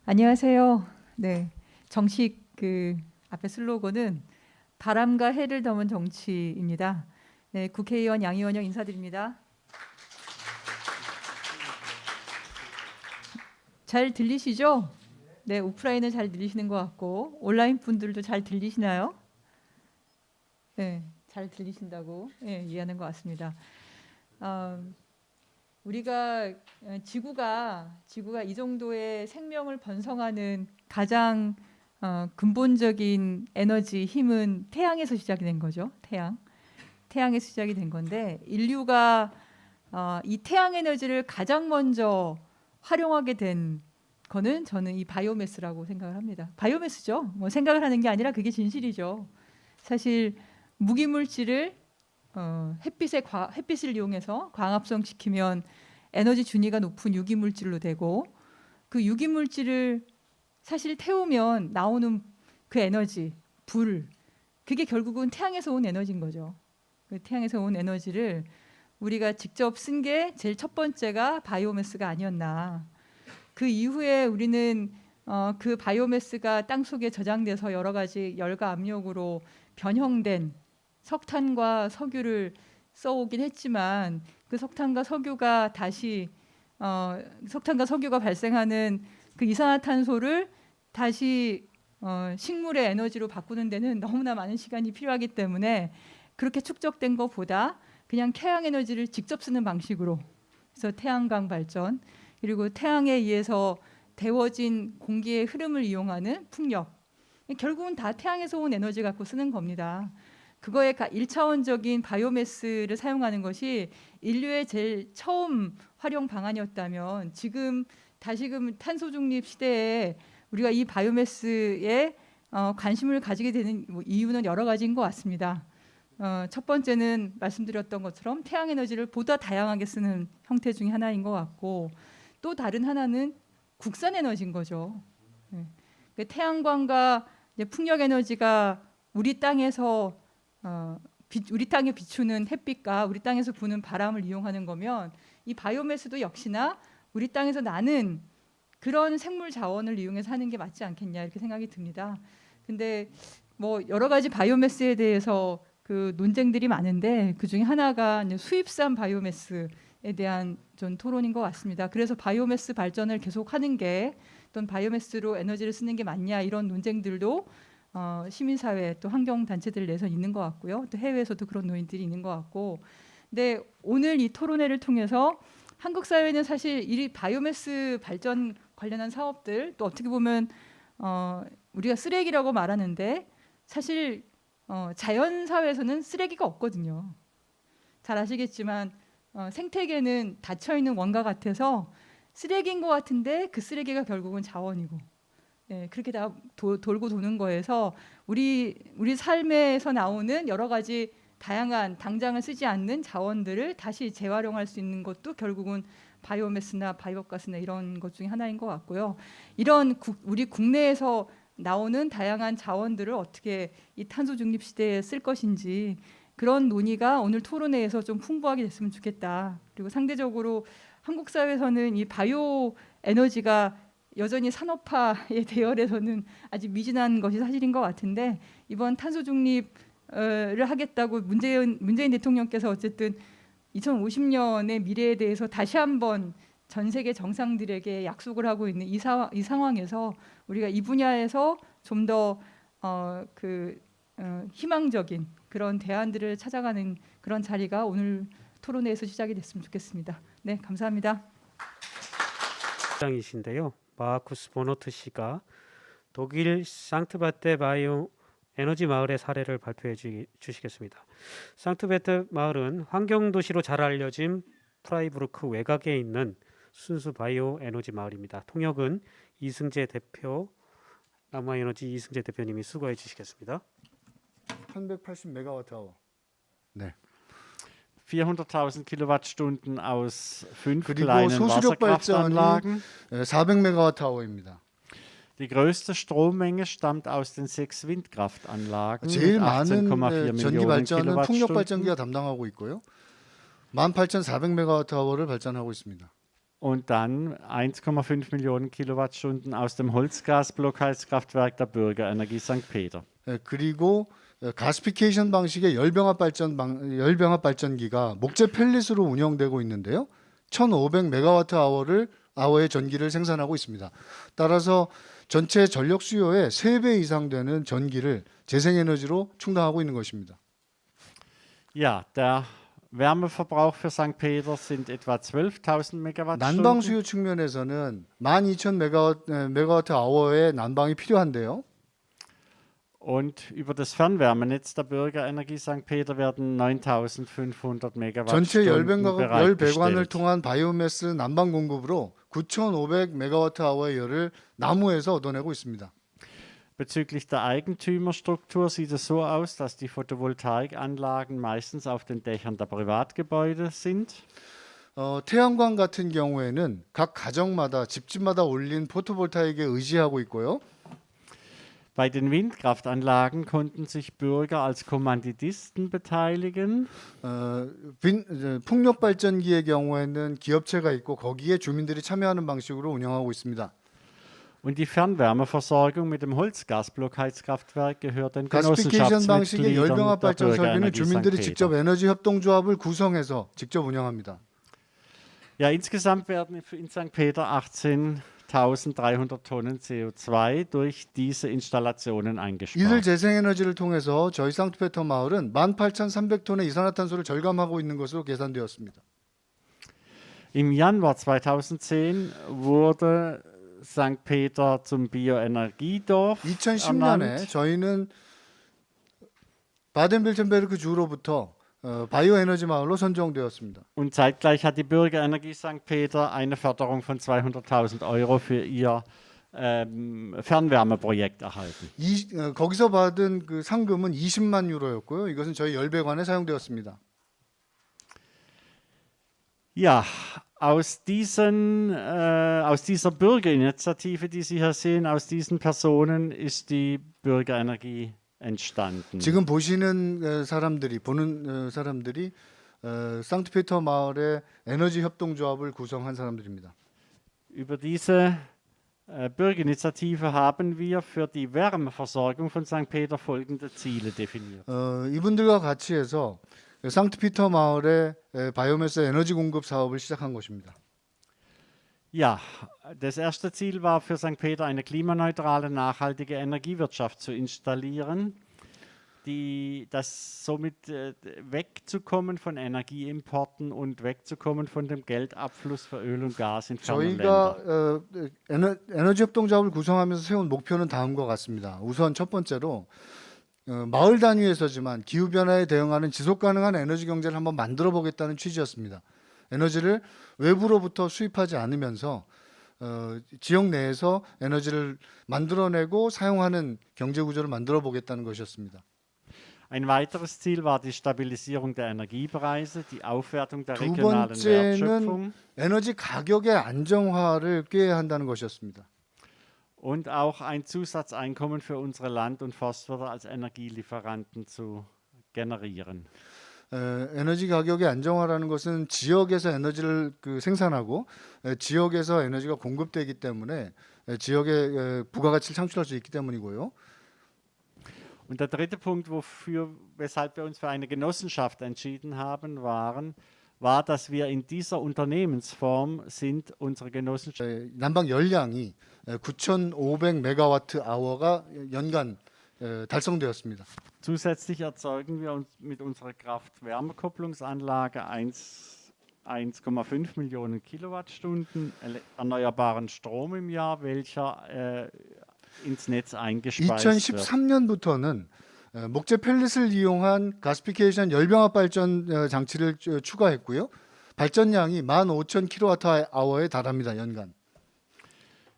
안녕하세요. 네, 정식 앞에 슬로건은 바람과 해를 담은 정치입니다. 네, 국회의원 양이원영 인사드립니다. 잘 들리시죠? 네, 오프라인은 잘 들리시는 것 같고 온라인 분들도 잘 들리시나요? 네, 잘 들리신다고 이해하는 것 같습니다. 어, 우리가 지구가 이 정도의 생명을 번성하는 가장 근본적인 에너지 힘은 태양에서 시작이 된 거죠. 태양에서 시작이 된 건데 인류가 이 태양 에너지를 가장 먼저 활용하게 된 거는 저는 이 바이오매스라고 생각을 합니다. 바이오매스죠. 뭐 생각을 하는 게 아니라 그게 진실이죠. 사실 무기물질을 햇빛을 이용해서 광합성 시키면 에너지 준위가 높은 유기물질로 되고 그 유기물질을 사실 태우면 나오는 그 에너지, 그게 결국은 태양에서 온 에너지인 거죠. 그 태양에서 온 에너지를 우리가 직접 쓴 게 제일 첫 번째가 바이오매스가 아니었나. 그 이후에 우리는 그 바이오매스가 땅 속에 저장돼서 여러 가지 열과 압력으로 변형된 석탄과 석유를 써오긴 했지만 그 석탄과 석유가 발생하는 그 이산화탄소를 다시 식물의 에너지로 바꾸는 데는 너무나 많은 시간이 필요하기 때문에 그렇게 축적된 것보다 그냥 태양 에너지를 직접 쓰는 방식으로 그래서 태양광 발전 그리고 태양에 의해서 데워진 공기의 흐름을 이용하는 풍력 결국은 다 태양에서 온 에너지 갖고 쓰는 겁니다. 그거의 1차원적인 바이오매스를 사용하는 것이 인류의 제일 처음 활용 방안이었다면 지금 다시금 탄소 중립 시대에 우리가 이 바이오매스에 관심을 가지게 되는 이유는 여러 가지인 것 같습니다. 첫 번째는 말씀드렸던 것처럼 태양 에너지를 보다 다양하게 쓰는 형태 중에 하나인 것 같고 또 다른 하나는 국산 에너지인 거죠. 네. 태양광과 풍력 에너지가 우리 땅에서 우리 땅에 비추는 햇빛과 우리 땅에서 부는 바람을 이용하는 거면 이 바이오매스도 역시나 우리 땅에서 나는 그런 생물 자원을 이용해서 하는 게 맞지 않겠냐 이렇게 생각이 듭니다. 근데 뭐 여러 가지 바이오매스에 대해서 그 논쟁들이 많은데 그 중에 하나가 수입산 바이오매스에 대한 좀 토론인 것 같습니다. 그래서 바이오매스 발전을 계속하는 게 또는 바이오매스로 에너지를 쓰는 게 맞냐 이런 논쟁들도 시민사회 또 환경단체들 내에서 있는 것 같고요. 또 해외에서도 그런 논의들이 있는 것 같고. 근데 오늘 이 토론회를 통해서 한국 사회는 사실 이 바이오매스 발전 관련한 사업들 또 어떻게 보면 우리가 쓰레기라고 말하는데 사실 자연 사회에서는 쓰레기가 없거든요. 잘 아시겠지만 생태계는 닫혀 있는 원과 같아서 쓰레기인 것 같은데 그 쓰레기가 결국은 자원이고 그렇게 다 돌고 도는 거에서 우리 삶에서 나오는 여러 가지 다양한 당장을 쓰지 않는 자원들을 다시 재활용할 수 있는 것도 결국은 바이오매스나 바이오가스나 이런 것 중에 하나인 것 같고요. 이런 우리 국내에서 나오는 다양한 자원들을 어떻게 이 탄소 중립 시대에 쓸 것인지 그런 논의가 오늘 토론회에서 좀 풍부하게 됐으면 좋겠다. 그리고 상대적으로 한국 사회에서는 이 바이오 에너지가 여전히 산업화의 대열에서는 아직 미진한 것이 사실인 것 같은데 이번 탄소 중립을 하겠다고 문재인 대통령께서 어쨌든 2050년의 미래에 대해서 다시 한번 전 세계 정상들에게 약속을 하고 있는 이 상황에서 우리가 이 분야에서 좀 더 희망적인 그런 대안들을 찾아가는 그런 자리가 오늘 토론회에서 시작이 됐으면 좋겠습니다. 네, 감사합니다. 장이신데요. 마르쿠스 보노트 씨가 독일 상트바테 바이오 에너지 마을의 사례를 발표해 주시겠습니다. 상트바테 마을은 환경 도시로 잘 알려진 프라이부르크 외곽에 있는 순수 바이오 에너지 마을입니다. 통역은 남아에너지 이승재 대표님이 수고해 주시겠습니다. 1180메가와트 아워. 네. 400.000 Kilowattstunden aus 5 그리고 kleinen 소수력 발전이 Wasserkraftanlagen. 400메가와트 아워입니다. Die größte Strommenge stammt aus den 6 Windkraftanlagen 제일 mit 많은 18,4 전기 Millionen 발전은 풍력 Kilowattstunden. 발전기가 담당하고 있고요. 18,400메가와트 아워를 발전하고 있습니다. und dann 1,5 Millionen Kilowattstunden aus dem Holzgasblockheizkraftwerk der Bürgerenergie St. Peter. 그리고 가스피케이션 방식의 열병합 발전기가 목재 펠릿으로 운영되고 있는데요. 1,500메가와트 아워의 전기를 생산하고 있습니다. 따라서 전체 전력 수요의 3배 이상 되는 전기를 재생에너지로 충당하고 있는 것입니다. Ja, der Wärmeverbrauch für St. Peter sind etwa 12.000 Megawattstunden. 난방 수요 측면에서는 12,000메가와트 아워의 난방이 필요한데요. Und über das Fernwärmenetz der Bürgerenergie St. Peter werden 9.500 전체 Megawattstunden 열배관을 bereitgestellt. 통한 바이오매스 난방 공급으로 9,500메가와트 아워의 열을 나무에서 얻어내고 있습니다. Bezüglich der Eigentümerstruktur sieht es so aus, dass die Photovoltaikanlagen meistens auf den Dächern der Privatgebäude sind. 태양광 같은 경우에는 각 가정마다 집집마다 올린 포토볼타익에 의지하고 있고요. Bei den Windkraftanlagen konnten sich Bürger als Kommanditisten beteiligen. 풍력 발전기의 경우에는 기업체가 있고 거기에 주민들이 참여하는 방식으로 운영하고 있습니다. Und die Fernwärmeversorgung mit dem Holzgasblockheizkraftwerk gehört den 가스피케이션 방식의 Genossenschaftsmitgliedern 열병합 der 발전 설비는 Bürgerenergie 주민들이 St. 직접 Peter. 에너지 협동조합을 구성해서 직접 운영합니다. Ja, insgesamt werden in St. Peter 18.300 Tonnen CO2 durch diese Installationen 이들 eingespart. 재생에너지를 통해서 저희 상트페터 마을은 18,300톤의 이산화탄소를 절감하고 있는 것으로 계산되었습니다. Im Januar 2010 wurde St. Peter zum Bioenergiedorf 2010년에 ernannt. 저희는 바덴빌텐베르크 주로부터 바이오 에너지 마을로 선정되었습니다. Und zeitgleich hat die Bürgerenergie St. Peter eine Förderung von 200.000 Euro für ihr Fernwärmeprojekt erhalten. 거기서 받은 그 상금은 20만 유로였고요. 이것은 저희 열배관에 사용되었습니다. Ja, aus dieser Bürgerinitiative, die Sie hier sehen, aus diesen Personen ist die Bürgerenergie entstanden. 지금 보는 사람들이 상트페터 마을의 에너지 협동조합을 구성한 사람들입니다. Über diese Bürgerinitiative haben wir für die Wärmeversorgung von St. Peter folgende Ziele definiert. 이분들과 같이 해서 상트피터 마을의 바이오매스 에너지 공급 사업을 시작한 것입니다. Ja, das erste Ziel war für St. Peter eine klimaneutrale, nachhaltige Energiewirtschaft zu installieren, somit wegzukommen von Energieimporten und wegzukommen von dem Geldabfluss für Öl und Gas in fernen 저희가 Ländern. 에너지 협동조합을 구성하면서 세운 목표는 다음과 같습니다. 우선 첫 번째로 마을 단위에서지만 기후 변화에 대응하는 지속 가능한 에너지 경제를 한번 만들어 보겠다는 취지였습니다. 에너지를 외부로부터 수입하지 않으면서 지역 내에서 에너지를 만들어내고 사용하는 경제 구조를 만들어 보겠다는 것이었습니다. Ein weiteres Ziel war die Stabilisierung der Energiepreise, die Aufwertung der 두 regionalen Wertschöpfung 번째는 에너지 가격의 안정화를 꾀해야 한다는 것이었습니다. und auch ein Zusatzeinkommen für unsere Land- und Forstwirte als Energielieferanten zu generieren. 에너지 가격의 안정화라는 것은 지역에서 에너지를 생산하고 지역에서 에너지가 공급되기 때문에 지역에 부가가치를 창출할 수 있기 때문이고요. Und der dritte Punkt, weshalb wir uns für eine Genossenschaft entschieden haben, war, dass wir in dieser Unternehmensform sind, unsere Genossenschaft. 난방 열량이 9,500메가와트 아워가 연간 달성되었습니다. Zusätzlich erzeugen wir mit unserer Kraft-Wärme-Kopplungsanlage 1,5 Millionen Kilowattstunden erneuerbaren Strom im Jahr, welcher ins Netz eingespeist wird. 2013년부터는 목재 펠릿을 이용한 가스피케이션 열병합 발전 장치를 추가했고요. 발전량이 15,000kWh에 달합니다. 연간.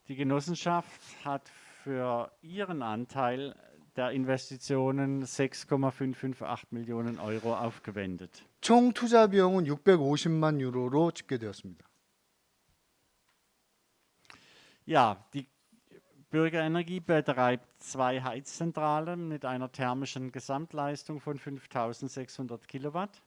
Die Genossenschaft hat für ihren Anteil der Investitionen 6,558 Millionen Euro aufgewendet. 총 투자 비용은 650만 유로로 집계되었습니다. Ja, die Bürgerenergie betreibt 2 Heizzentralen mit einer thermischen Gesamtleistung von 5.600 Kilowatt.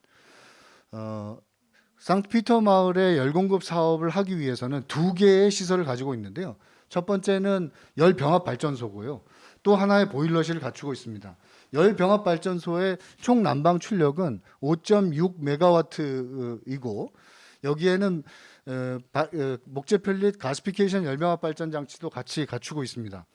상트피터 마을의 열 공급 사업을 하기 위해서는 두 개의 시설을 가지고 있는데요. 첫 번째는 열 병합 발전소고요. 또 하나의 보일러실을 갖추고 있습니다. 열 병합 발전소의 총 난방 출력은 5.6 메가와트이고 여기에는 목재 펠릿 가스피케이션 열 병합 발전 장치도 같이 갖추고 있습니다.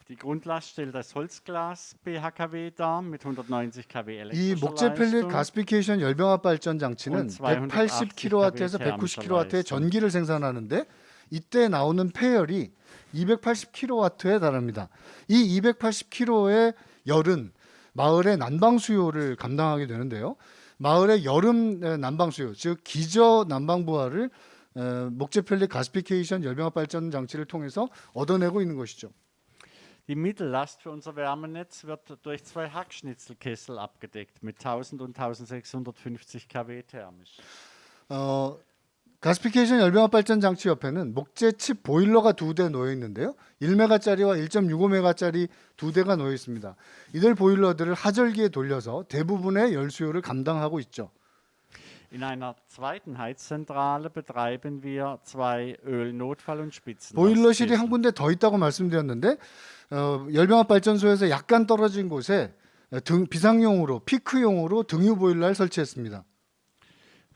Die Grundlast stellt das Holzglas BHKW dar mit 190 kW 이 elektrischer 목재 펠릿 Leistung. 가스피케이션 열 병합 발전 장치는 180kW에서 190kW의 전기를 생산하는데 이때 나오는 폐열이 280kW에 달합니다. 이 280kW의 열은 마을의 난방 수요를 감당하게 되는데요. 마을의 여름 난방 수요, 즉 기저 난방 부하를 목재 펠릿 가스피케이션 열병합 발전 장치를 통해서 얻어내고 있는 것이죠. Die Mittellast für unser Wärmenetz wird durch zwei Hackschnitzelkessel abgedeckt mit 1000 und 1650 kW thermisch. 가스피케이션 열병합 발전 장치 옆에는 목재 칩 보일러가 2대 놓여 있는데요. 1메가짜리와 1.65메가짜리 2대가 놓여 있습니다. 이들 보일러들을 하절기에 돌려서 대부분의 열 수요를 감당하고 있죠. In einer zweiten Heizzentrale betreiben wir zwei Ölnotfall- und 보일러실이 한 Spitzenlastkessel. 군데 더 있다고 말씀드렸는데 열병합 발전소에서 약간 떨어진 곳에 비상용으로 피크용으로 등유 보일러를 설치했습니다.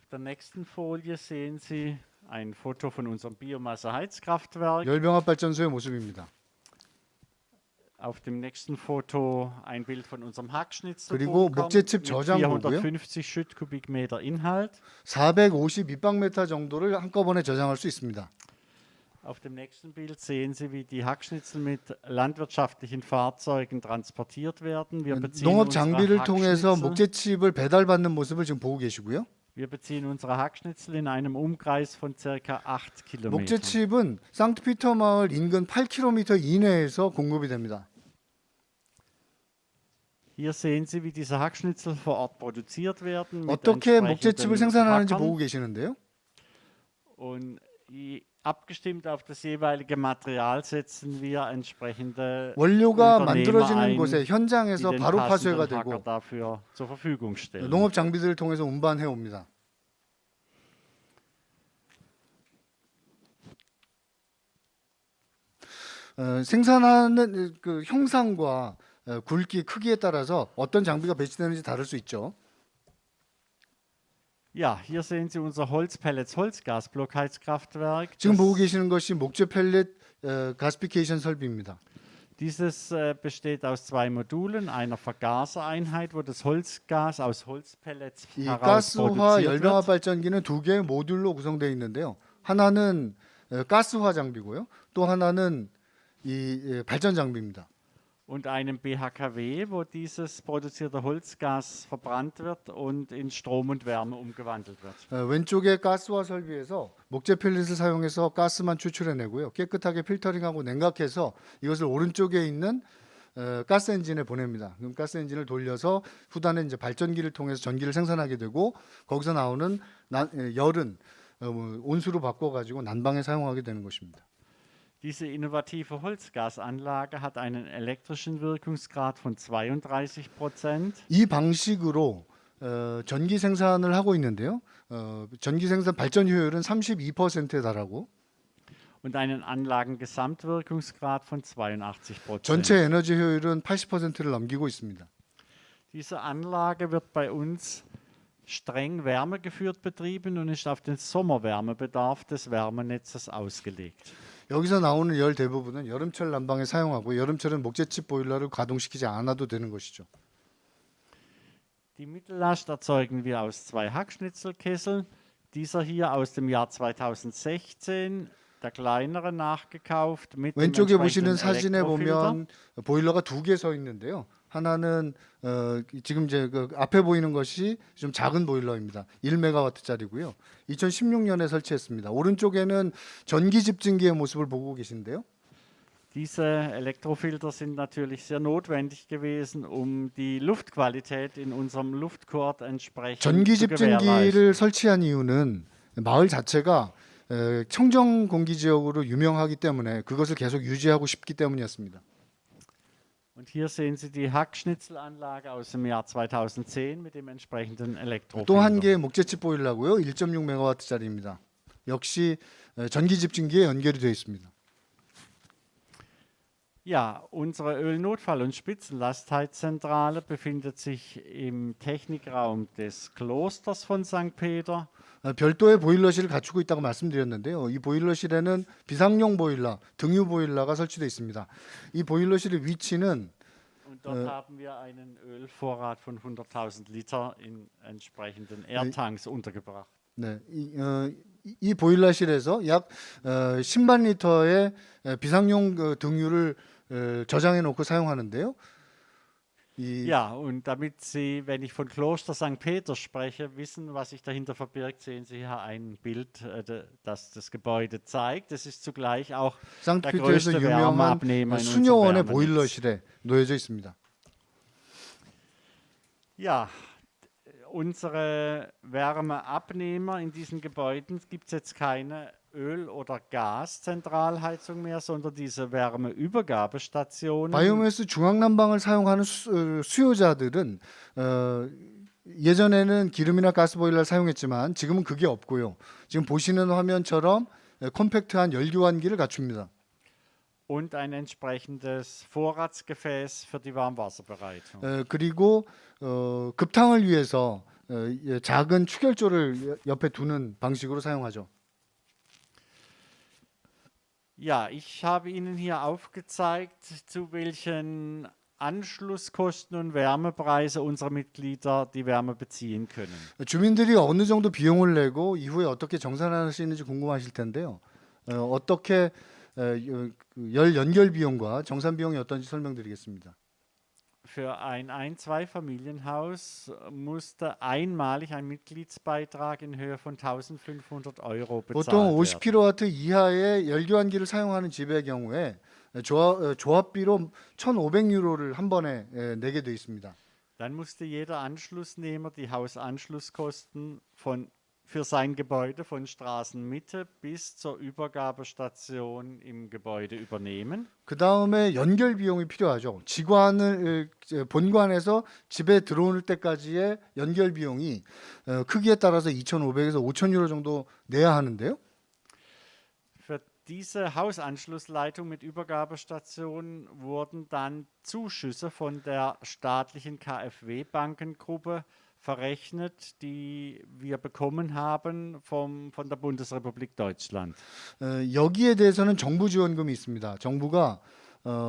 Auf der nächsten Folie sehen Sie ein Foto von unserem Biomasse-Heizkraftwerk. 열병합 발전소의 모습입니다. Auf dem nächsten Foto ein Bild von unserem Hackschnitzel. 그리고 목재칩 저장고고요. 450 Schüttkubikmeter Inhalt. 450 입방메타 정도를 한꺼번에 저장할 수 있습니다. Auf dem nächsten Bild sehen Sie, wie die Hackschnitzel mit landwirtschaftlichen Fahrzeugen transportiert werden. Wir beziehen 농업 unsere 장비를 통해서 Hackschnitzel- 목재칩을 배달받는 모습을 지금 보고 계시고요. Wir beziehen unsere Hackschnitzel in einem Umkreis von ca. 8 Kilometern. 목재칩은 상트피터 마을 인근 8km 이내에서 공급이 됩니다. Hier sehen Sie, wie diese Hackschnitzel vor Ort produziert werden. mit 어떻게 목재칩을 entsprechenden 생산하는지 Hackern. 보고 계시는데요. Und abgestimmt auf das jeweilige Material setzen wir entsprechende 원료가 Unternehmer 만들어지는 ein, 곳에 die 현장에서 den 바로 파쇄가 passenden Hacker 되고 dafür zur Verfügung stellen. 농업 장비들을 통해서 운반해 옵니다. 생산하는 그 형상과 굵기, 크기에 따라서 어떤 장비가 배치되는지 다를 수 있죠. Ja, hier sehen Sie unser Holzpellets Holzgasblockheizkraftwerk. 지금 Das- 보고 계시는 것이 목재 펠렛 가스피케이션 설비입니다. Dieses besteht aus zwei Modulen, einer Vergasereinheit, wo das Holzgas aus Holzpellets 이 heraus 가스화 produziert 열병합 wird. 발전기는 두 개의 모듈로 구성되어 있는데요. 하나는 가스화 장비고요. 또 하나는 이 발전 장비입니다. Und einem BHKW, wo dieses produzierte Holzgas verbrannt wird und in Strom und Wärme umgewandelt wird. 왼쪽의 가스화 설비에서 목재 펠릿을 사용해서 가스만 추출해내고요. 깨끗하게 필터링하고 냉각해서 이것을 오른쪽에 있는 가스 엔진에 보냅니다. 그럼 가스 엔진을 돌려서 후단에 이제 발전기를 통해서 전기를 생산하게 되고 거기서 나오는 열은 온수로 바꿔가지고 난방에 사용하게 되는 것입니다. Diese innovative Holzgasanlage hat einen elektrischen Wirkungsgrad von 32%. 이 방식으로 전기 생산을 하고 있는데요. 전기 생산 발전 효율은 32%에 달하고 Und einen Anlagengesamtwirkungsgrad von 82%. 전체 에너지 효율은 80%를 넘기고 있습니다. Diese Anlage wird bei uns streng wärmegeführt betrieben und ist auf den Sommerwärmebedarf des Wärmenetzes ausgelegt. 여기서 나오는 열 대부분은 여름철 난방에 사용하고 여름철은 목재칩 보일러를 가동시키지 않아도 되는 것이죠. Die Mittellast erzeugen wir aus zwei Hackschnitzelkesseln. Dieser hier aus dem Jahr 2016, der kleinere nachgekauft mit dem 왼쪽에 보시는 entsprechenden 사진에 Elektrofilter. 보면 보일러가 두 개 서 있는데요. 하나는 지금 이제 그 앞에 보이는 것이 좀 작은 보일러입니다. 1메가와트짜리고요. 2016년에 설치했습니다. 오른쪽에는 전기 집진기의 모습을 보고 계신데요. Diese Elektrofilter sind natürlich sehr notwendig gewesen, um die Luftqualität in unserem Luftcourt entsprechend 전기 zu gewährleisten. 집진기를 설치한 이유는 마을 자체가 청정 공기 지역으로 유명하기 때문에 그것을 계속 유지하고 싶기 때문이었습니다. Und hier sehen Sie die Hackschnitzelanlage aus dem Jahr 2010 mit dem entsprechenden 또 한 Elektrofilter. 개의 목재집 보일러고요. 1.6메가와트짜리입니다. 역시 전기 집진기에 연결이 되어 있습니다. Ja, unsere Ölnotfall- und Spitzenlastheizzentrale befindet sich im Technikraum des Klosters von St. Peter. 별도의 보일러실을 갖추고 있다고 말씀드렸는데요. 이 보일러실에는 비상용 보일러, 등유 보일러가 설치되어 있습니다. 이 보일러실의 위치는 Und dort haben wir einen Ölvorrat von 100.000 Liter in entsprechenden Airtanks untergebracht. 네, 이 보일러실에서 약 10만 리터의 비상용 등유를 저장해 놓고 사용하는데요. Ja, und damit Sie, wenn ich von Kloster St. Peter spreche, wissen, was sich dahinter verbirgt, sehen Sie hier ein Bild, das das Gebäude zeigt. Es ist zugleich auch der 상트피터에서 größte 유명한 Wärmeabnehmer in unserem 수녀원의 Wärmenetz. 보일러실에 놓여져 있습니다. Ja, unsere Wärmeabnehmer in diesen Gebäuden gibt es jetzt keine Öl- oder Gaszentralheizung mehr, sondern diese Wärmeübergabestationen. 바이오매스 중앙난방을 사용하는 수요자들은 예전에는 기름이나 가스 보일러를 사용했지만 지금은 그게 없고요. 지금 보시는 화면처럼 컴팩트한 열교환기를 갖춥니다. Und ein entsprechendes Vorratsgefäß für die Warmwasserbereitung. 그리고 급탕을 위해서 작은 축열조를 옆에 두는 방식으로 사용하죠. Ja, ich habe Ihnen hier aufgezeigt, zu welchen Anschlusskosten und Wärmepreise unsere Mitglieder die Wärme beziehen können. 주민들이 어느 정도 비용을 내고 이후에 어떻게 정산하시는지 궁금하실 텐데요. 어떻게 열 연결 비용과 정산 비용이 어떤지 설명드리겠습니다. Für ein Ein-, Zwei-Familienhaus musste einmalig ein Mitgliedsbeitrag in Höhe von 1.500 Euro bezahlt 보통 werden. 50kW 이하의 열교환기를 사용하는 집의 경우에 조합비로 1,500유로를 한 번에 내게 돼 있습니다. Dann musste jeder Anschlussnehmer die Hausanschlusskosten für sein Gebäude von Straßenmitte bis zur Übergabestation im Gebäude übernehmen. 그 다음에 연결 비용이 필요하죠. 직관을 본관에서 집에 들어올 때까지의 연결 비용이 크기에 따라서 2,500에서 5,000유로 정도 내야 하는데요. Für diese Hausanschlussleitung mit Übergabestation wurden dann Zuschüsse von der staatlichen KfW-Bankengruppe verrechnet, die wir bekommen haben von der Bundesrepublik Deutschland. 여기에 대해서는 정부 지원금이 있습니다. 정부가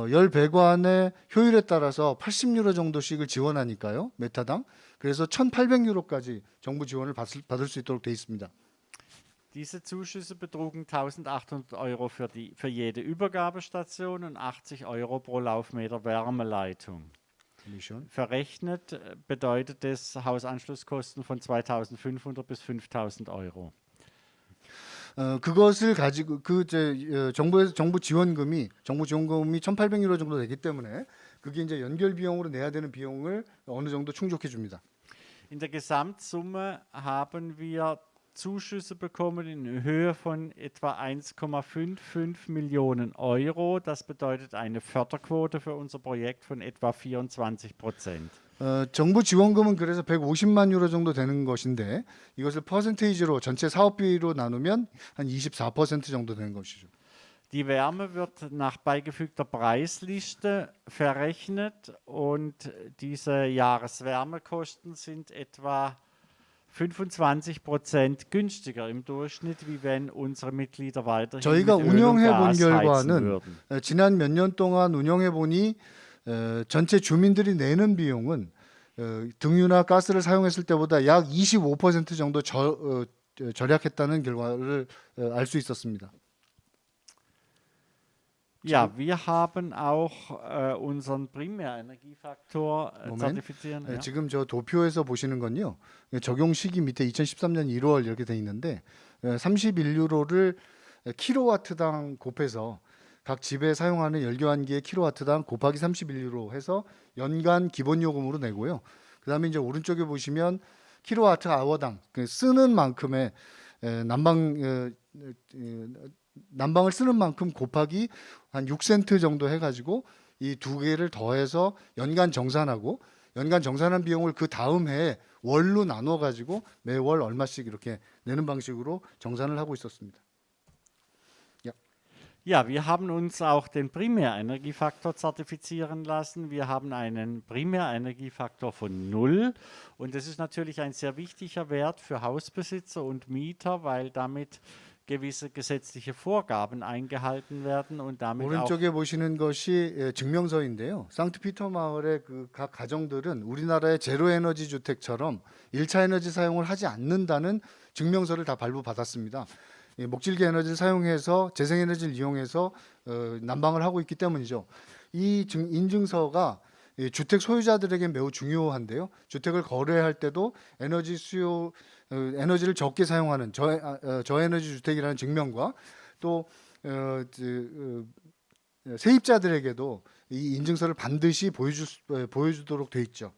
열 배관의 효율에 따라서 80유로 정도씩을 지원하니까요. 메타당. 그래서 1,800유로까지 정부 지원을 받을 수 있도록 돼 있습니다. Diese Zuschüsse betrugen 1.800 Euro für jede Übergabestation und 80 Euro pro Laufmeter Wärmeleitung. Verrechnet bedeutet es Hausanschlusskosten von 2.500 bis 5.000 Euro. 그것을 가지고 정부 지원금이 1,800유로 정도 되기 때문에 그게 이제 연결 비용으로 내야 되는 비용을 어느 정도 충족해 줍니다. In der Gesamtsumme haben wir Zuschüsse bekommen in Höhe von etwa 1,55 Millionen Euro. Das bedeutet eine Förderquote für unser Projekt von etwa 24%. 정부 지원금은 그래서 150만 유로 정도 되는 것인데 이것을 퍼센테이지로 전체 사업비로 나누면 한 24% 정도 되는 것이죠. Die Wärme wird nach beigefügter Preisliste verrechnet und diese Jahreswärmekosten sind etwa 25% günstiger im Durchschnitt, wie wenn unsere Mitglieder weiterhin 저희가 mit Öl und 운영해 본 Gas heizen 결과는 würden. 지난 몇 년 동안 운영해 보니 전체 주민들이 내는 비용은 등유나 가스를 사용했을 때보다 약 25% 정도 절약했다는 결과를 알 수 있었습니다. Ja, wir haben auch unseren Primärenergiefaktor zertifizieren. Ja. 지금 저 도표에서 보시는 건요. 적용 시기 밑에 2013년 1월 이렇게 돼 있는데 31유로를 킬로와트당 곱해서 각 집에 사용하는 열교환기의 킬로와트당 곱하기 31유로 해서 연간 기본 요금으로 내고요. 그다음에 이제 오른쪽에 보시면 킬로와트 아워당 쓰는 만큼의 난방을 쓰는 만큼 곱하기 한 6센트 정도 해가지고 이 두 개를 더해서 연간 정산하고 연간 정산한 비용을 그 다음 해에 월로 나눠 가지고 매월 얼마씩 이렇게 내는 방식으로 정산을 하고 있었습니다. Ja, wir haben uns auch den Primärenergiefaktor zertifizieren lassen. Wir haben einen Primärenergiefaktor von 0 und das ist natürlich ein sehr wichtiger Wert für Hausbesitzer und Mieter, weil damit gewisse gesetzliche Vorgaben eingehalten werden und damit auch 오른쪽에 보시는 것이 증명서인데요. 상트피터 마을의 그 각 가정들은 우리나라의 제로 에너지 주택처럼 1차 에너지 사용을 하지 않는다는 증명서를 다 발부받았습니다. 목질개 에너지를 사용해서 재생에너지를 이용해서 난방을 하고 있기 때문이죠. 이 인증서가 주택 소유자들에게 매우 중요한데요. 주택을 거래할 때도 에너지 수요, 에너지를 적게 사용하는 저에너지 주택이라는 증명과 또 세입자들에게도 이 인증서를 반드시 보여주도록 돼 있죠.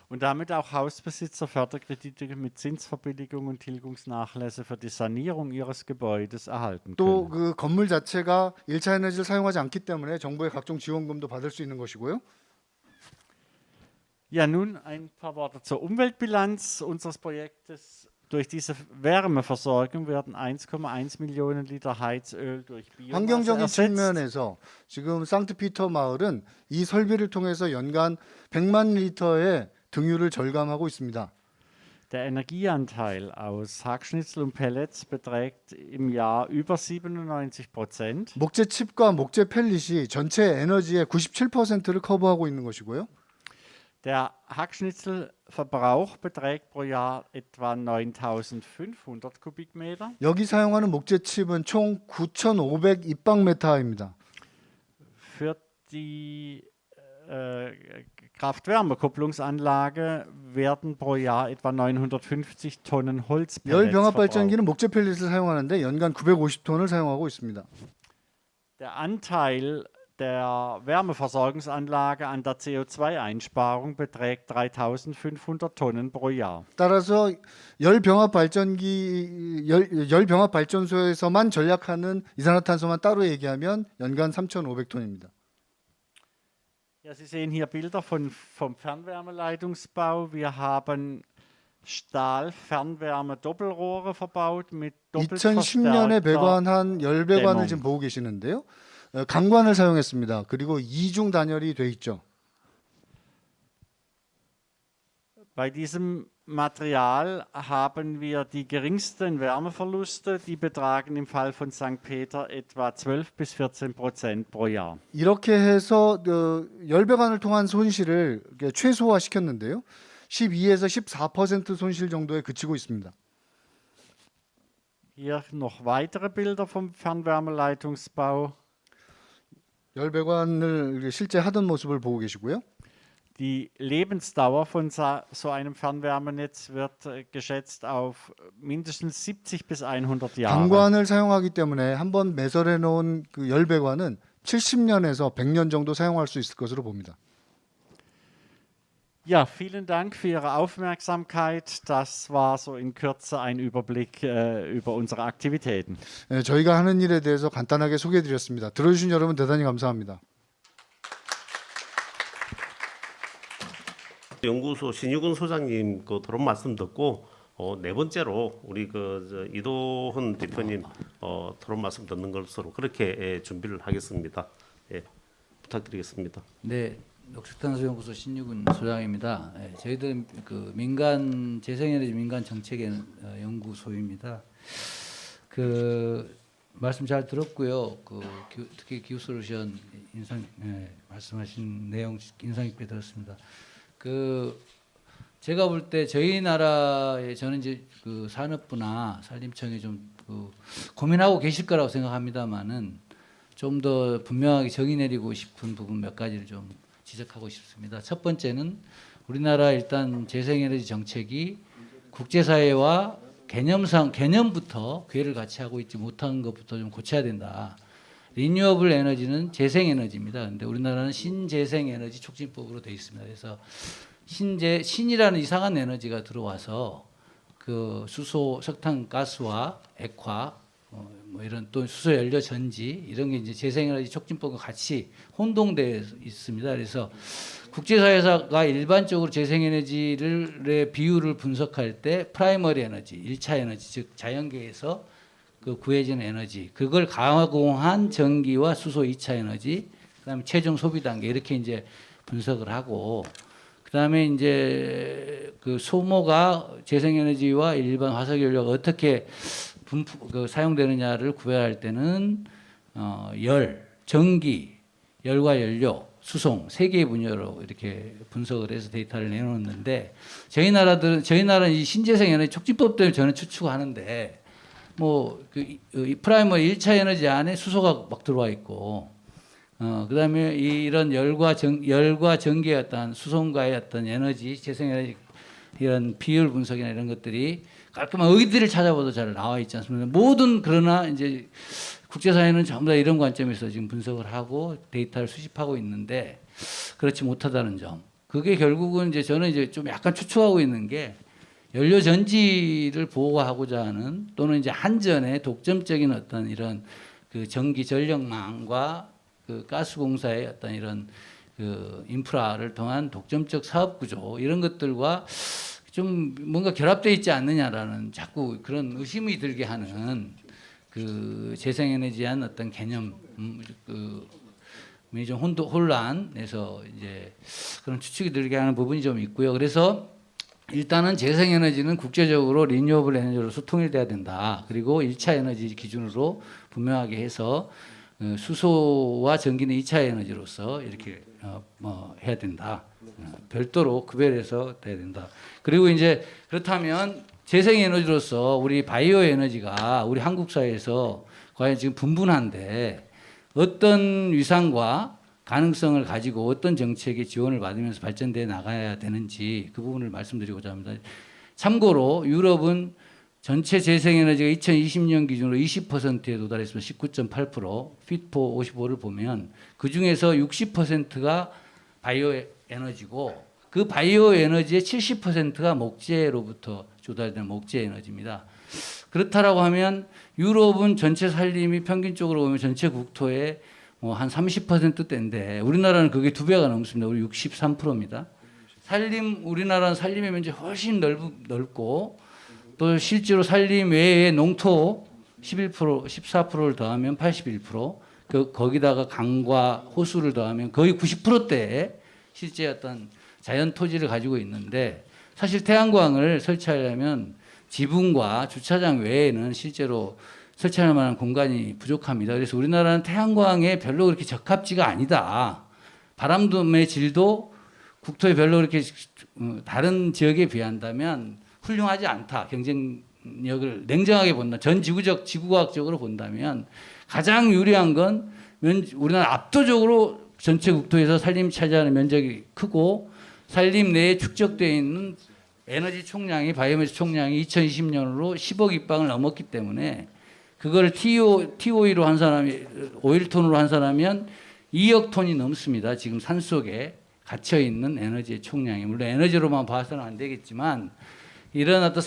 und damit auch Hausbesitzer Förderkredite mit Zinsverbilligung und Tilgungsnachlässe für die Sanierung ihres Gebäudes erhalten 또 können. 그 건물 자체가 1차 에너지를 사용하지 않기 때문에 정부의 각종 지원금도 받을 수 있는 것이고요. Ja, nun ein paar Worte zur Umweltbilanz unseres Projektes. Durch diese Wärmeversorgung werden 1,1 Millionen Liter Heizöl durch Biomasse 환경적인 ersetzt. 측면에서 지금 상트피터 마을은 이 설비를 통해서 연간 100만 리터의 등유를 절감하고 있습니다. Der Energieanteil aus Hackschnitzel und Pellets beträgt im Jahr über 97%. 목재 칩과 목재 펠릿이 전체 에너지의 97%를 커버하고 있는 것이고요. Der Hackschnitzelverbrauch beträgt pro Jahr etwa 9.500 Kubikmeter. 여기 사용하는 목재 칩은 총 9,500 입방메타입니다. Für die Kraft-Wärme-Kupplungsanlage werden pro Jahr etwa 950 Tonnen 열 Holzpellets 병합 verbraucht. 발전기는 목재 펠릿을 사용하는데 연간 950톤을 사용하고 있습니다. Der Anteil der Wärmeversorgungsanlage an der CO2-Einsparung beträgt 3.500 Tonnen pro Jahr. 따라서 열 병합 발전소에서만 전략하는 이산화탄소만 따로 얘기하면 연간 3,500톤입니다. Ja, Sie sehen hier Bilder vom Fernwärmeleitungsbau. Wir haben Stahl-Fernwärme-Doppelrohre verbaut mit doppelt 2010년에 verstärkter 배관한 열배관을 대문. 지금 보고 계시는데요. 강관을 사용했습니다. 그리고 이중 단열이 돼 있죠. Bei diesem Material haben wir die geringsten Wärmeverluste, die betragen im Fall von St. Peter etwa 12 bis 14% pro Jahr. 이렇게 해서 열배관을 통한 손실을 최소화시켰는데요. 12에서 14% 손실 정도에 그치고 있습니다. Hier noch weitere Bilder vom Fernwärmeleitungsbau. 열배관을 실제 하던 모습을 보고 계시고요. Die Lebensdauer von so einem Fernwärmenetz wird geschätzt auf mindestens 70 bis 100 Jahre. 강관을 사용하기 때문에 한번 매설해 놓은 그 열배관은 70년에서 100년 정도 사용할 수 있을 것으로 봅니다. Ja, vielen Dank für Ihre Aufmerksamkeit. Das war so in Kürze ein Überblick über unsere Aktivitäten. 저희가 하는 일에 대해서 간단하게 소개해 드렸습니다. 들어주신 여러분 대단히 감사합니다. 연구소 신유근 소장님 그 토론 말씀 듣고 네 번째로 우리 이도훈 대표님 토론 말씀 듣는 것으로 그렇게 준비를 하겠습니다. 예, 부탁드리겠습니다. 네, 녹색탄소연구소 신유근 소장입니다. 저희들은 그 민간 재생에너지 민간 정책 연구소입니다. 그 말씀 잘 들었고요. 특히 기후솔루션 말씀하신 내용 인상 깊게 들었습니다. 제가 볼 때 저희 나라에 저는 이제 그 산업부나 산림청이 좀 고민하고 계실 거라고 생각합니다만은 좀 더 분명하게 정의 내리고 싶은 부분 몇 가지를 좀 지적하고 싶습니다. 첫 번째는 우리나라 일단 재생에너지 정책이 국제사회와 개념부터 궤를 같이 하고 있지 못한 것부터 좀 고쳐야 된다. 리뉴어블 에너지는 재생에너지입니다. 근데 우리나라는 신재생에너지 촉진법으로 되어 있습니다. 그래서 신이라는 이상한 에너지가 들어와서 그 수소, 석탄가스와 액화, 뭐 이런 또 수소 연료 전지 이런 게 이제 재생에너지 촉진법과 같이 혼동되어 있습니다. 그래서 국제사회가 일반적으로 재생에너지의 비율을 분석할 때 프라이머리 에너지, 1차 에너지, 즉 자연계에서 그 구해지는 에너지, 그걸 가공한 전기와 수소 2차 에너지, 그다음에 최종 소비 단계 이렇게 이제 분석을 하고, 그다음에 이제 그 소모가 재생에너지와 일반 화석연료가 어떻게 사용되느냐를 구별할 때는 전기, 열과 연료, 수송 세 개의 분야로 이렇게 분석을 해서 데이터를 내놓는데 저희 나라는 이 신재생 에너지 촉진법 때문에 저는 추측하는데 이 프라이머리 1차 에너지 안에 수소가 막 들어와 있고 그다음에 이런 열과 전기의 어떤 수송과의 어떤 에너지 재생 에너지 이런 비율 분석이나 이런 것들이 깔끔한 의디를 찾아봐도 잘 나와 있지 않습니까? 그러나 이제 국제사회는 전부 다 이런 관점에서 지금 분석을 하고 데이터를 수집하고 있는데 그렇지 못하다는 점. 그게 결국은 이제 저는 이제 좀 약간 추측하고 있는 게 연료 전지를 보호하고자 하는 또는 이제 한전의 독점적인 어떤 이런 그 전기 전력망과 그 가스공사의 어떤 이런 그 인프라를 통한 독점적 사업 구조 이런 것들과 좀 뭔가 결합되어 있지 않느냐라는 자꾸 그런 의심이 들게 하는 그 재생에너지한 어떤 개념 좀 혼란해서 이제 그런 추측이 들게 하는 부분이 좀 있고요. 그래서 일단은 재생에너지는 국제적으로 리뉴어블 에너지로서 통일돼야 된다. 그리고 1차 에너지 기준으로 분명하게 해서 수소와 전기는 2차 에너지로서 이렇게 해야 된다. 별도로 구별해서 돼야 된다. 그리고 이제 그렇다면 재생에너지로서 우리 바이오 에너지가 우리 한국 사회에서 과연 지금 분분한데 어떤 위상과 가능성을 가지고 어떤 정책의 지원을 받으면서 발전돼 나가야 되는지 그 부분을 말씀드리고자 합니다. 참고로 유럽은 전체 재생에너지가 2020년 기준으로 20%에 도달했으면 19.8%, fit4 55를 보면 그중에서 60%가 바이오 에너지고 그 바이오 에너지의 70%가 목재로부터 조달되는 목재 에너지입니다. 그렇다라고 하면 유럽은 전체 산림이 평균적으로 보면 전체 국토의 한 30%대인데 우리나라는 그게 2배가 넘습니다. 우리 63%입니다. 우리나라는 산림의 면적이 훨씬 넓고 또 실제로 산림 외에 농토 11%, 14%를 더하면 81%, 거기다가 강과 호수를 더하면 거의 90%대의 실제 어떤 자연 토지를 가지고 있는데 사실 태양광을 설치하려면 지붕과 주차장 외에는 실제로 설치할 만한 공간이 부족합니다. 그래서 우리나라는 태양광에 별로 그렇게 적합지가 아니다. 바람의 질도 국토에 별로 그렇게 다른 지역에 비한다면 훌륭하지 않다. 경쟁력을 냉정하게 본다. 전 지구과학적으로 본다면 가장 유리한 건 우리나라 압도적으로 전체 국토에서 산림 차지하는 면적이 크고 산림 내에 축적되어 있는 에너지 총량이 바이오매스 총량이 2020년으로 10억 입방을 넘었기 때문에 그걸 TOE로 한 사람이 5일톤으로 한 사람이면 2억 톤이 넘습니다. 지금 산속에 갇혀 있는 에너지의 총량이 물론 에너지로만 봐서는 안 되겠지만 이런 어떤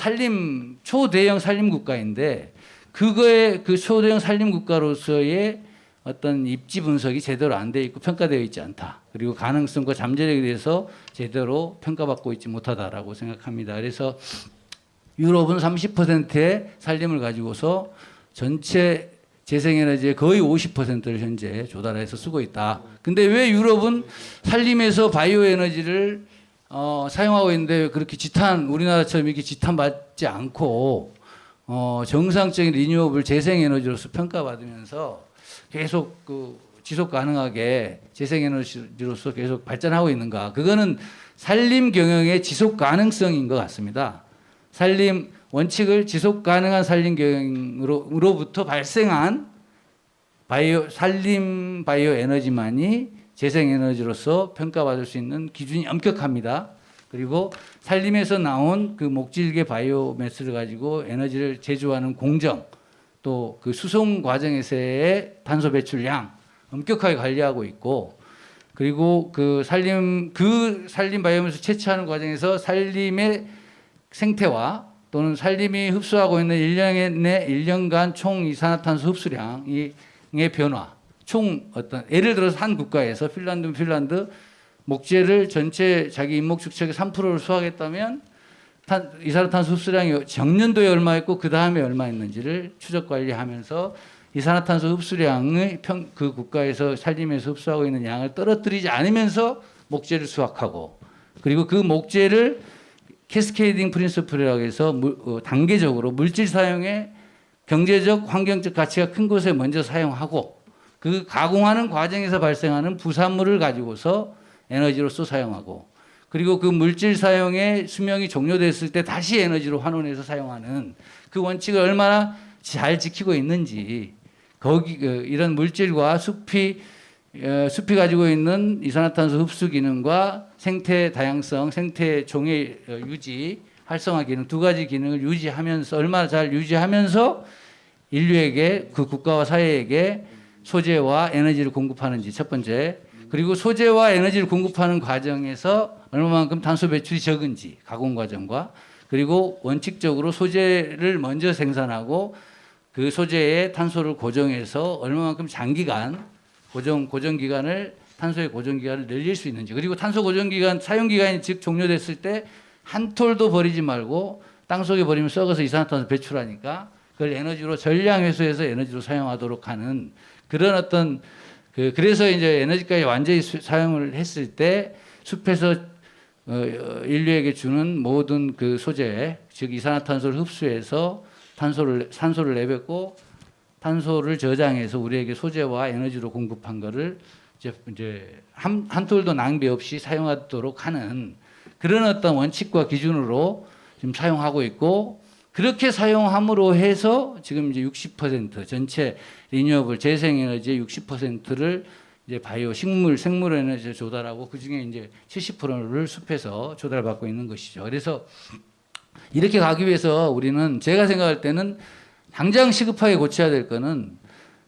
초대형 산림 국가인데 그거에 그 초대형 산림 국가로서의 어떤 입지 분석이 제대로 안 돼 있고 평가되어 있지 않다. 그리고 가능성과 잠재력에 대해서 제대로 평가받고 있지 못하다라고 생각합니다. 그래서 유럽은 30%의 산림을 가지고서 전체 재생에너지의 거의 50%를 현재 조달해서 쓰고 있다. 근데 왜 유럽은 산림에서 바이오 에너지를 사용하고 있는데 그렇게 우리나라처럼 이렇게 지탄받지 않고 정상적인 리뉴어블 재생에너지로서 평가받으면서 계속 지속 가능하게 재생에너지로서 계속 발전하고 있는가? 그거는 산림 경영의 지속 가능성인 것 같습니다. 산림 원칙을 지속 가능한 산림 경영으로부터 발생한 산림 바이오 에너지만이 재생에너지로서 평가받을 수 있는 기준이 엄격합니다. 그리고 산림에서 나온 그 목질계 바이오매스를 가지고 에너지를 제조하는 공정, 또 그 수송 과정에서의 탄소 배출량 엄격하게 관리하고 있고, 그리고 그 산림 바이오매스 채취하는 과정에서 산림의 생태와 또는 산림이 흡수하고 있는 1년간 총 이산화탄소 흡수량의 변화, 총 어떤 예를 들어서 한 국가에서 핀란드 목재를 전체 자기 인목축척의 3%를 수확했다면 이산화탄소 흡수량이 정년도에 얼마였고 그 다음에 얼마였는지를 추적 관리하면서 이산화탄소 흡수량의 그 국가에서 산림에서 흡수하고 있는 양을 떨어뜨리지 않으면서 목재를 수확하고, 그리고 그 목재를 캐스케이딩 프린시플이라고 해서 단계적으로 물질 사용에 경제적, 환경적 가치가 큰 곳에 먼저 사용하고, 그 가공하는 과정에서 발생하는 부산물을 가지고서 에너지로서 사용하고, 그리고 그 물질 사용의 수명이 종료됐을 때 다시 에너지로 환원해서 사용하는 그 원칙을 얼마나 잘 지키고 있는지, 이런 물질과 숲이 가지고 있는 이산화탄소 흡수 기능과 생태 다양성, 생태 종의 유지, 활성화 기능 두 가지 기능을 유지하면서 얼마나 잘 유지하면서 인류에게, 그 국가와 사회에게 소재와 에너지를 공급하는지 첫 번째, 그리고 소재와 에너지를 공급하는 과정에서 얼마만큼 탄소 배출이 적은지 가공 과정과, 그리고 원칙적으로 소재를 먼저 생산하고 그 소재에 탄소를 고정해서 얼마만큼 장기간 고정 기간을, 탄소의 고정 기간을 늘릴 수 있는지, 그리고 탄소 고정 기간, 사용 기간이 즉 종료됐을 때 한 톨도 버리지 말고 땅 속에 버리면 썩어서 이산화탄소 배출하니까 그걸 에너지로 전량 회수해서 에너지로 사용하도록 하는 그런 어떤 그래서 이제 에너지까지 완전히 사용을 했을 때 숲에서 인류에게 주는 모든 그 소재, 즉 이산화탄소를 흡수해서 산소를 내뱉고 탄소를 저장해서 우리에게 소재와 에너지로 공급한 거를 이제 한 톨도 낭비 없이 사용하도록 하는 그런 어떤 원칙과 기준으로 지금 사용하고 있고, 그렇게 사용함으로 해서 지금 이제 60% 전체 리뉴어블 재생에너지의 60%를 이제 바이오 생물 에너지에 조달하고, 그 중에 이제 70%를 숲에서 조달받고 있는 것이죠. 그래서 이렇게 가기 위해서 우리는, 제가 생각할 때는 당장 시급하게 고쳐야 될 거는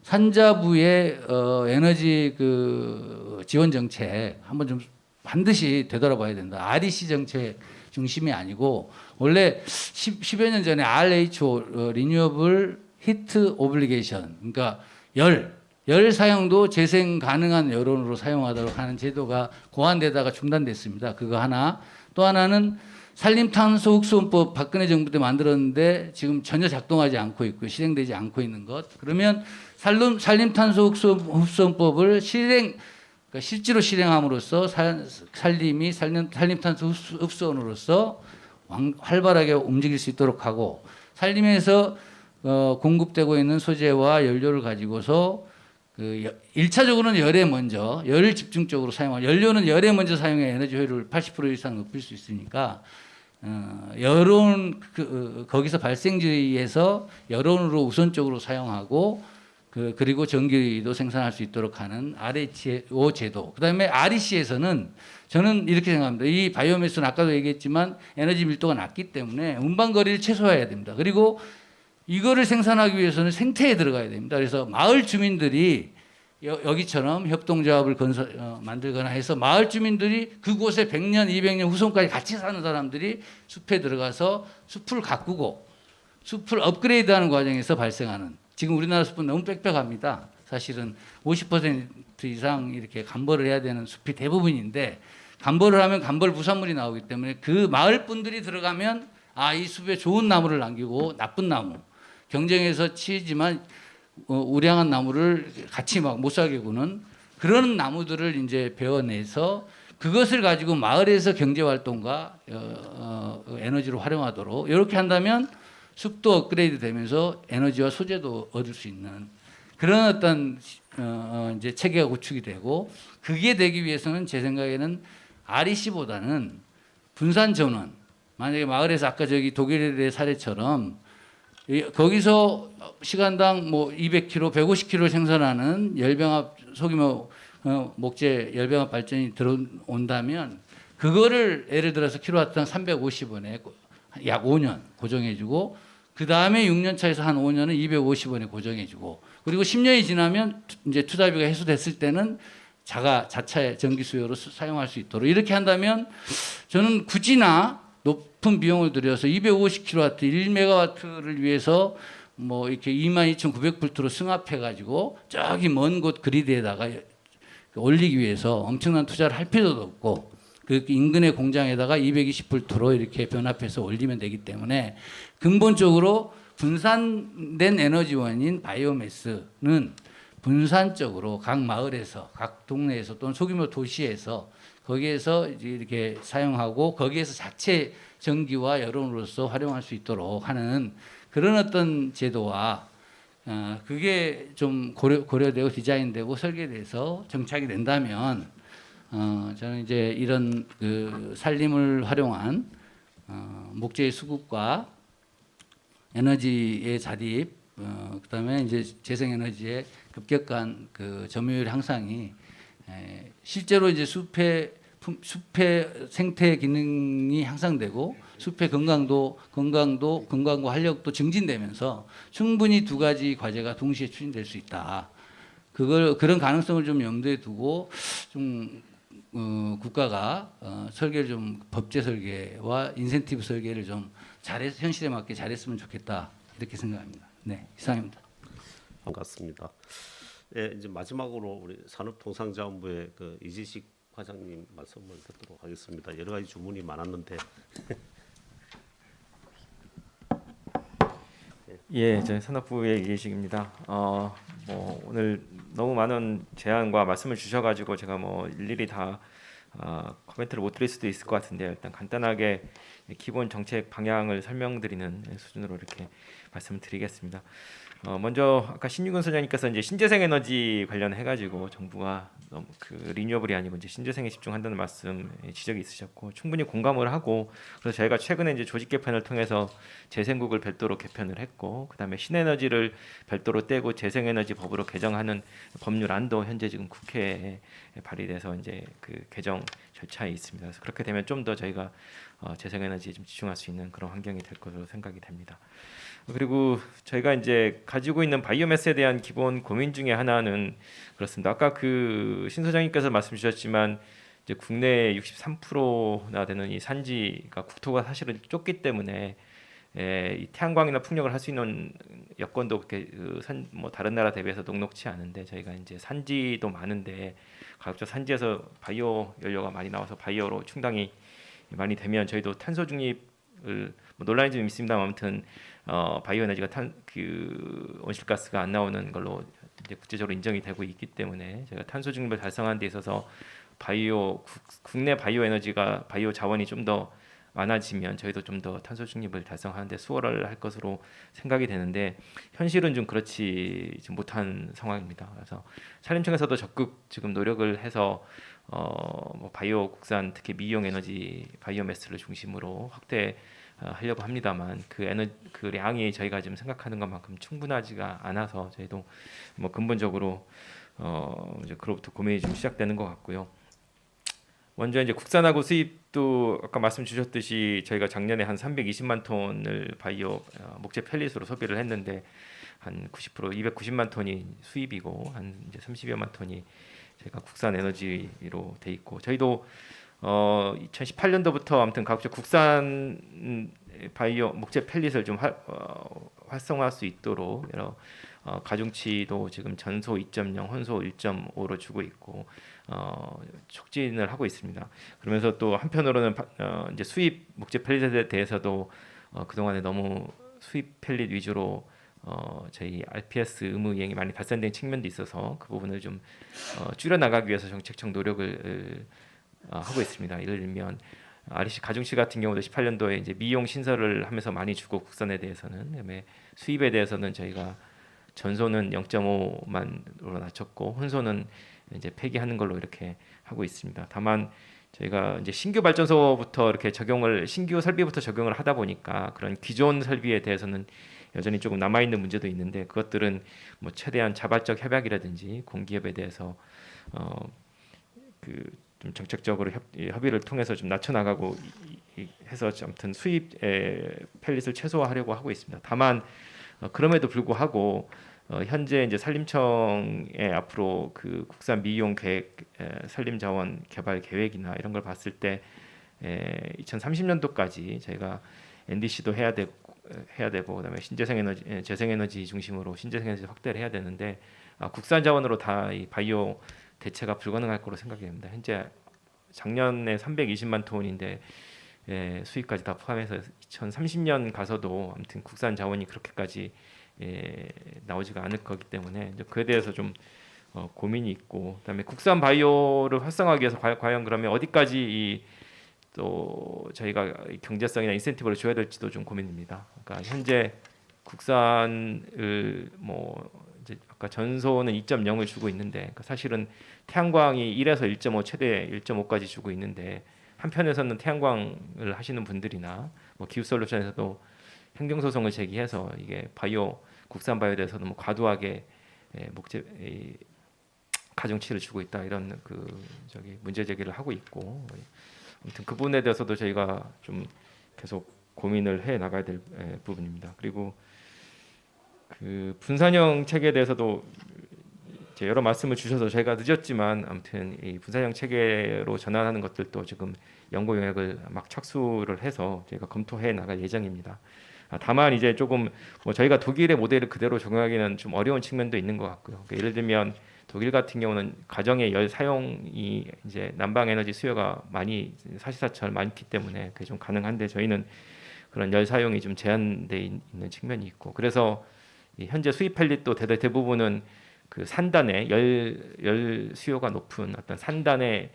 산자부의 에너지 그 지원 정책 한번 좀 반드시 되돌아봐야 된다. REC 정책 중심이 아니고, 원래 10여 년 전에 RHO 리뉴어블 히트 오블리게이션, 그러니까 열 사용도 재생 가능한 여론으로 사용하도록 하는 제도가 고안되다가 중단됐습니다. 그거 하나. 또 하나는 산림탄소 흡수원법 박근혜 정부 때 만들었는데 지금 전혀 작동하지 않고 있고 실행되지 않고 있는 것. 그러면 산림탄소 흡수원법을 그러니까 실제로 실행함으로써 산림이 산림탄소 흡수원으로서 활발하게 움직일 수 있도록 하고, 산림에서 공급되고 있는 소재와 연료를 가지고서 그 1차적으로는 열을 집중적으로 사용하고, 연료는 열에 먼저 사용해 에너지 효율을 80% 이상 높일 수 있으니까 여론 거기서 발생지에서 여론으로 우선적으로 사용하고, 그리고 전기도 생산할 수 있도록 하는 RHO 제도. 그다음에 REC에서는 저는 이렇게 생각합니다. 이 바이오매스는 아까도 얘기했지만 에너지 밀도가 낮기 때문에 운반거리를 최소화해야 됩니다. 그리고 이거를 생산하기 위해서는 생태에 들어가야 됩니다. 그래서 마을 주민들이 여기처럼 협동조합을 만들거나 해서 마을 주민들이 그곳에 100년, 200년 후손까지 같이 사는 사람들이 숲에 들어가서 숲을 가꾸고 숲을 업그레이드하는 과정에서 발생하는, 지금 우리나라 숲은 너무 빽빽합니다. 사실은 50% 이상 이렇게 감벌을 해야 되는 숲이 대부분인데, 감벌을 하면 감벌 부산물이 나오기 때문에 그 마을 분들이 들어가면 이 숲에 좋은 나무를 남기고 나쁜 나무, 경쟁에서 치지만 우량한 나무를 같이 막 못 살게 구는 그런 나무들을 이제 베어내서 그것을 가지고 마을에서 경제 활동과 에너지로 활용하도록, 이렇게 한다면 숲도 업그레이드 되면서 에너지와 소재도 얻을 수 있는 그런 어떤 이제 체계가 구축이 되고, 그게 되기 위해서는 제 생각에는 REC보다는 분산 전원, 만약에 마을에서 아까 저기 독일의 사례처럼 거기서 시간당 뭐 200kg, 150kg 생산하는 열병합 소규모 목재 열병합 발전이 들어온다면 그거를 예를 들어서 킬로와트당 350원에 약 5년 고정해주고, 그 다음에 6년 차에서 한 5년은 250원에 고정해주고, 그리고 10년이 지나면 이제 투자비가 해소됐을 때는 자차의 전기 수요로 사용할 수 있도록 이렇게 한다면 저는 굳이나 높은 비용을 들여서 250kW 1메가와트를 위해서 뭐 이렇게 22,900볼트로 승합해 가지고 저기 먼 곳 그리드에다가 올리기 위해서 엄청난 투자를 할 필요도 없고 그 인근의 공장에다가 220볼트로 이렇게 변압해서 올리면 되기 때문에 근본적으로 분산된 에너지원인 바이오매스는 분산적으로 각 마을에서 각 동네에서 또는 소규모 도시에서 거기에서 이렇게 사용하고 거기에서 자체 전기와 여론으로서 활용할 수 있도록 하는 그런 어떤 제도와 그게 좀 고려되고 디자인되고 설계돼서 정착이 된다면 저는 이제 이런 그 산림을 활용한 목재의 수급과 에너지의 자립, 그다음에 이제 재생에너지의 급격한 그 점유율 향상이 실제로 이제 숲의 생태 기능이 향상되고 숲의 건강과 활력도 증진되면서 충분히 두 가지 과제가 동시에 추진될 수 있다. 그런 가능성을 좀 염두에 두고 좀 국가가 설계를 좀 법제 설계와 인센티브 설계를 좀 현실에 맞게 잘했으면 좋겠다 이렇게 생각합니다. 네, 이상입니다. 반갑습니다. 예, 이제 마지막으로 우리 산업통상자원부의 그 이지식 과장님 말씀을 듣도록 하겠습니다. 여러 가지 주문이 많았는데. 예, 저는 산업부의 이재식입니다. 뭐 오늘 너무 많은 제안과 말씀을 주셔가지고 제가 뭐 일일이 다 코멘트를 못 드릴 수도 있을 것 같은데요. 일단 간단하게 기본 정책 방향을 설명드리는 수준으로 이렇게 말씀을 드리겠습니다. 먼저 아까 신유근 소장님께서 이제 신재생 에너지 관련해 가지고 정부가 너무 그 리뉴어블이 아니고 이제 신재생에 집중한다는 말씀 지적이 있으셨고 충분히 공감을 하고 그래서 저희가 최근에 이제 조직 개편을 통해서 재생국을 별도로 개편을 했고 그다음에 신에너지를 별도로 떼고 재생에너지 법으로 개정하는 법률안도 현재 지금 국회에 발의돼서 이제 그 개정 절차에 있습니다. 그래서 그렇게 되면 좀 더 저희가 재생에너지에 좀 집중할 수 있는 그런 환경이 될 것으로 생각이 됩니다. 그리고 저희가 이제 가지고 있는 바이오매스에 대한 기본 고민 중에 하나는 그렇습니다. 아까 그 신 소장님께서 말씀 주셨지만 이제 국내 63%나 되는 이 산지가 국토가 사실은 좁기 때문에 이 태양광이나 풍력을 할 수 있는 여건도 그렇게 뭐 다른 나라 대비해서 녹록치 않은데 저희가 이제 산지도 많은데 가급적 산지에서 바이오 연료가 많이 나와서 바이오로 충당이 많이 되면 저희도 탄소 중립을 뭐 논란이 좀 있습니다만 아무튼 바이오 에너지가 그 온실가스가 안 나오는 걸로 이제 국제적으로 인정이 되고 있기 때문에 제가 탄소 중립을 달성하는 데 있어서 국내 바이오 에너지가 바이오 자원이 좀 더 많아지면 저희도 좀 더 탄소 중립을 달성하는 데 수월을 할 것으로 생각이 되는데 현실은 좀 그렇지 못한 상황입니다. 그래서 산림청에서도 적극 지금 노력을 해서 뭐 바이오 국산 특히 미용 에너지 바이오매스를 중심으로 확대 하려고 합니다만 그 량이 저희가 지금 생각하는 것만큼 충분하지가 않아서 저희도 뭐 근본적으로 이제 그로부터 고민이 좀 시작되는 것 같고요. 먼저 이제 국산하고 수입도 아까 말씀 주셨듯이 저희가 작년에 한 320만 톤을 바이오 목재 펠릿으로 소비를 했는데 한 90% 290만 톤이 수입이고 한 이제 30여만 톤이 저희가 국산 에너지로 돼 있고 저희도 2018년도부터 아무튼 가급적 국산 바이오 목재 펠릿을 좀 활성화할 수 있도록 여러 가중치도 지금 전소 2.0, 혼소 1.5로 주고 있고 촉진을 하고 있습니다. 그러면서 또 한편으로는 이제 수입 목재 펠릿에 대해서도 그동안에 너무 수입 펠릿 위주로 저희 RPS 의무 이행이 많이 발산된 측면도 있어서 그 부분을 좀 줄여 나가기 위해서 정책적 노력을 하고 있습니다. 예를 들면 REC 가중치 같은 경우도 18년도에 이제 미용 신설을 하면서 많이 주고 국산에 대해서는 그다음에 수입에 대해서는 저희가 전소는 0.5만으로 낮췄고 혼소는 이제 폐기하는 걸로 이렇게 하고 있습니다. 다만 저희가 이제 신규 발전소부터 이렇게 신규 설비부터 적용을 하다 보니까 그런 기존 설비에 대해서는 여전히 조금 남아 있는 문제도 있는데 그것들은 뭐 최대한 자발적 협약이라든지 공기업에 대해서 좀 정책적으로 협의를 통해서 좀 낮춰 나가고 해서 아무튼 수입 펠릿을 최소화하려고 하고 있습니다. 다만 그럼에도 불구하고 현재 이제 산림청의 앞으로 그 국산 미용 계획, 산림자원 개발 계획이나 이런 걸 봤을 때 2030년도까지 저희가 NDC도 해야 되고 그다음에 재생에너지 중심으로 신재생에너지 확대를 해야 되는데 국산 자원으로 다 이 바이오 대체가 불가능할 거로 생각이 됩니다. 현재 작년에 320만 톤인데 수입까지 다 포함해서 2030년 가서도 아무튼 국산 자원이 그렇게까지 나오지가 않을 거기 때문에 이제 그에 대해서 좀 고민이 있고 그다음에 국산 바이오를 활성화하기 위해서 과연 그러면 어디까지 또 저희가 경제성이나 인센티브를 줘야 될지도 좀 고민입니다. 그러니까 현재 국산을 뭐 이제 아까 전소는 2.0을 주고 있는데 그러니까 사실은 태양광이 1에서 1.5 최대 1.5까지 주고 있는데 한편에서는 태양광을 하시는 분들이나 뭐 기후솔루션에서도 행정소송을 제기해서 이게 국산 바이오에 대해서 너무 과도하게 가중치를 주고 있다 이런 문제 제기를 하고 있고 아무튼 그 부분에 대해서도 저희가 좀 계속 고민을 해 나가야 될 부분입니다. 그리고 그 분산형 체계에 대해서도 이제 여러 말씀을 주셔서 저희가 늦었지만 아무튼 이 분산형 체계로 전환하는 것들도 지금 연구 용역을 막 착수를 해서 저희가 검토해 나갈 예정입니다. 다만 이제 조금 뭐 저희가 독일의 모델을 그대로 적용하기는 좀 어려운 측면도 있는 것 같고요. 그러니까 예를 들면 독일 같은 경우는 가정의 열 사용이 이제 난방 에너지 수요가 사실상 많기 때문에 그게 좀 가능한데 저희는 그런 열 사용이 좀 제한돼 있는 측면이 있고 그래서 현재 수입 펠릿도 대부분은 그 산단에 열 수요가 높은 어떤 산단에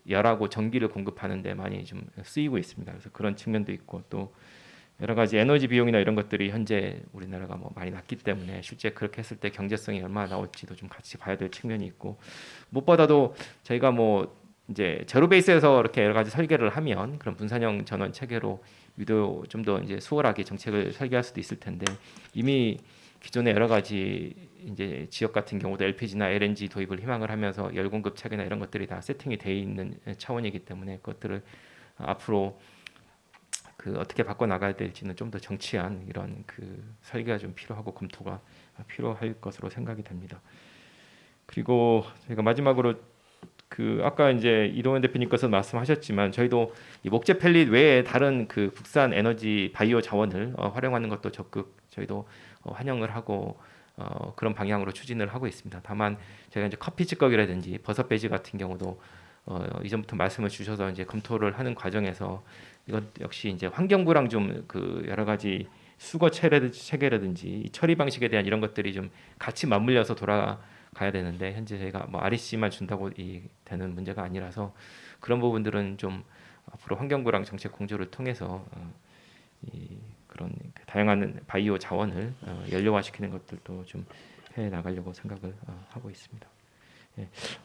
열하고 전기를 공급하는데 많이 좀 쓰이고 있습니다. 그래서 그런 측면도 있고 또 여러 가지 에너지 비용이나 이런 것들이 현재 우리나라가 뭐 많이 낮기 때문에 실제 그렇게 했을 때 경제성이 얼마나 나올지도 좀 같이 봐야 될 측면이 있고 무엇보다도 저희가 뭐 이제 제로 베이스에서 이렇게 여러 가지 설계를 하면 그런 분산형 전원 체계로 좀 더 이제 수월하게 정책을 설계할 수도 있을 텐데 이미 기존의 여러 가지 이제 지역 같은 경우도 LPG나 LNG 도입을 희망을 하면서 열 공급 체계나 이런 것들이 다 세팅이 돼 있는 차원이기 때문에 그것들을 앞으로 어떻게 바꿔 나가야 될지는 좀 더 정치한 이런 설계가 좀 필요하고 검토가 필요할 것으로 생각이 됩니다. 그리고 저희가 마지막으로 아까 이제 이동현 대표님께서 말씀하셨지만 저희도 이 목재 펠릿 외에 다른 국산 에너지 바이오 자원을 활용하는 것도 적극 저희도 환영을 하고 그런 방향으로 추진을 하고 있습니다. 다만 저희가 이제 커피 찌꺼기라든지 버섯 배지 같은 경우도 이전부터 말씀을 주셔서 이제 검토를 하는 과정에서 이건 역시 이제 환경부랑 좀 여러 가지 수거 체계라든지 처리 방식에 대한 이런 것들이 좀 같이 맞물려서 돌아가야 되는데 현재 저희가 뭐 REC만 준다고 되는 문제가 아니라서 그런 부분들은 좀 앞으로 환경부랑 정책 공조를 통해서 그런 다양한 바이오 자원을 연료화시키는 것들도 좀 해 나가려고 생각을 하고 있습니다.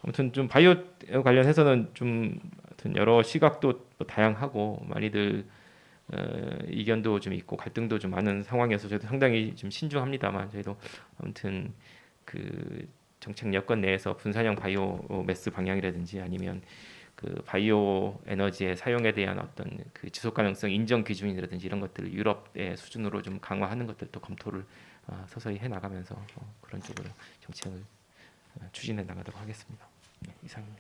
아무튼 좀 바이오 관련해서는 좀 여러 시각도 다양하고 많이들 이견도 좀 있고 갈등도 좀 많은 상황에서 저희도 상당히 좀 신중합니다만 저희도 아무튼 정책 여건 내에서 분산형 바이오 매스 방향이라든지 아니면 바이오 에너지의 사용에 대한 어떤 지속 가능성 인정 기준이라든지 이런 것들을 유럽의 수준으로 좀 강화하는 것들도 검토를 서서히 해 나가면서 그런 쪽으로 정책을 추진해 나가도록 하겠습니다. 이상입니다.